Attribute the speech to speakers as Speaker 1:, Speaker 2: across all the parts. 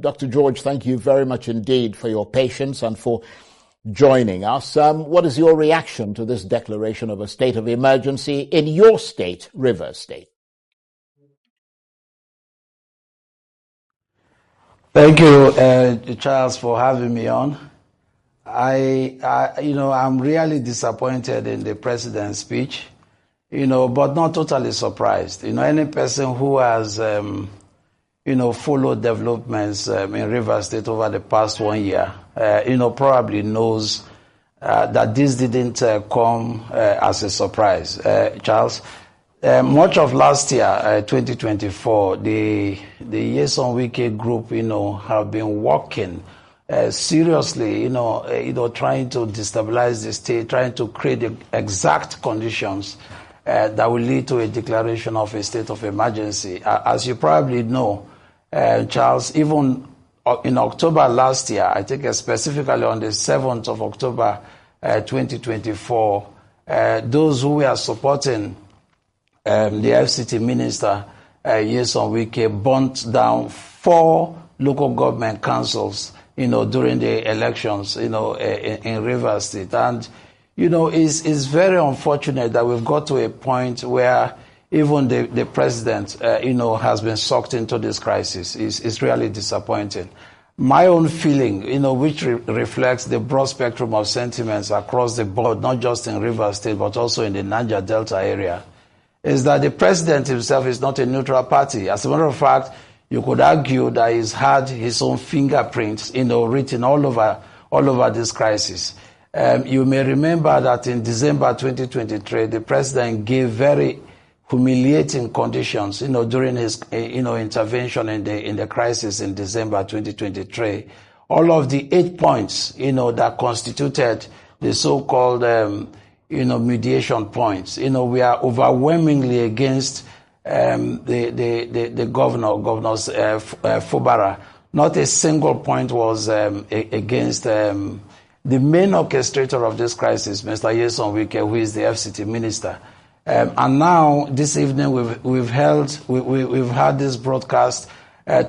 Speaker 1: Dr. George, thank you very much indeed for your patience and for joining us. What is your reaction to this declaration of a state of emergency in your state, Rivers State?
Speaker 2: Thank you, Charles, for having me on. I'm really disappointed in the president's speech, but not totally surprised. Any person who has, followed developments in Rivers State over the past 1 year, probably knows that this didn't come as a surprise, Charles. Much of last year, 2024, the Nyesom Wike group, have been working seriously, trying to destabilize the state, trying to create the exact conditions that will lead to a declaration of a state of emergency. As you probably know, Charles, even in October last year, I think specifically on the 7th of October 2024, those who were supporting the FCT minister, Nyesom Wike, burnt down 4 local government councils, during the elections, in Rivers State. And, it's very unfortunate that we've got to a point where even the president, has been sucked into this crisis. It's really disappointing. My own feeling, which reflects the broad spectrum of sentiments across the board, not just in Rivers State, but also in the Niger Delta area, is that the president himself is not a neutral party. As a matter of fact, you could argue that he's had his own fingerprints, written all over this crisis. You may remember that in December 2023, the president gave very humiliating conditions, during his, intervention in the crisis in December 2023. All of the 8 points, that constituted the so-called, mediation points, we are overwhelmingly against the governors Fubara. Not a single point was against the main orchestrator of this crisis, Mr. Nyesom Wike, who is the FCT minister. And now this evening we've had this broadcast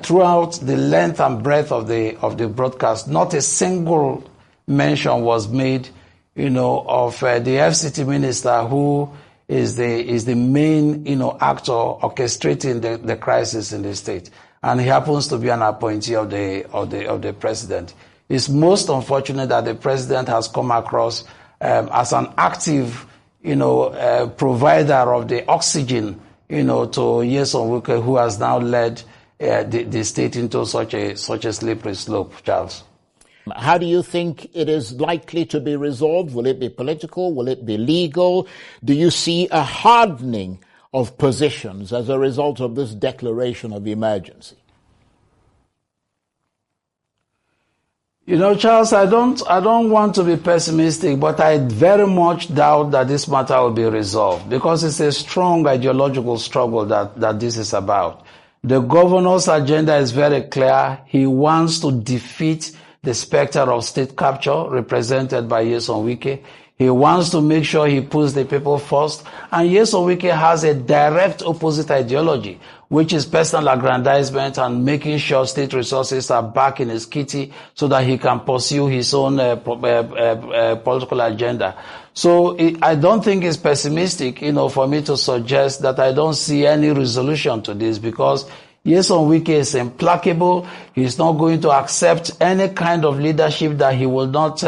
Speaker 2: throughout the length and breadth of the broadcast. Not a single mention was made, of the FCT minister who is the main, actor orchestrating the crisis in the state, and he happens to be an appointee of the president. It's most unfortunate that the president has come across as an active, provider of the oxygen, to Nyesom Wike, who has now led the state into such a slippery slope, Charles.
Speaker 1: How do you think it is likely to be resolved? Will it be political? Will it be legal? Do you see a hardening of positions as a result of this declaration of emergency?
Speaker 2: Charles, I don't want to be pessimistic, but I very much doubt that this matter will be resolved, because it's a strong ideological struggle that this is about. The governor's agenda is very clear. He wants to defeat the specter of state capture represented by Nyesom Wike. He wants to make sure he puts the people first. And Nyesom Wike has a direct opposite ideology, which is personal aggrandizement and making sure state resources are back in his kitty so that he can pursue his own political agenda. So I don't think it's pessimistic, for me to suggest that I don't see any resolution to this, because Nyesom Wike is implacable. He's not going to accept any kind of leadership that he will not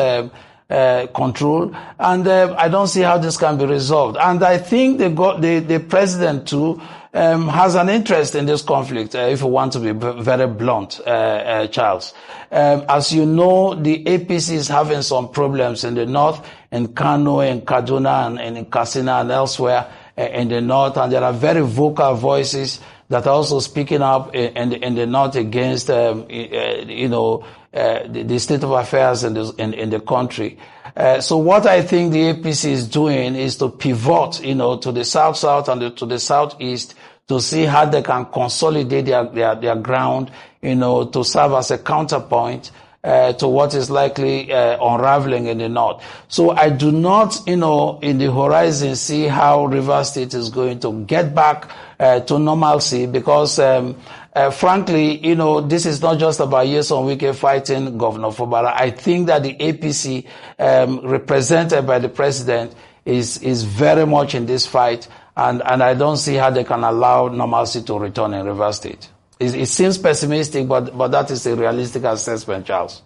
Speaker 2: control, and I don't see how this can be resolved. And I think the president too has an interest in this conflict, if you want to be very blunt, Charles. As you know, the APC is having some problems in the north, in Kano, in Kaduna, and in Katsina and elsewhere in the north, and there are very vocal voices that are also speaking up in the north against, the state of affairs in the country. So what I think the APC is doing is to pivot, to the south and to the southeast, to see how they can consolidate their ground, to serve as a counterpoint to what is likely unraveling in the north. So I do not, in the horizon, see how Rivers State is going to get back to normalcy, because frankly, this is not just about Nyesom Wike fighting Governor Fubara. I think that the APC, represented by the president, is very much in this fight, and I don't see how they can allow normalcy to return in Rivers State. It seems pessimistic, but that is a realistic assessment, Charles.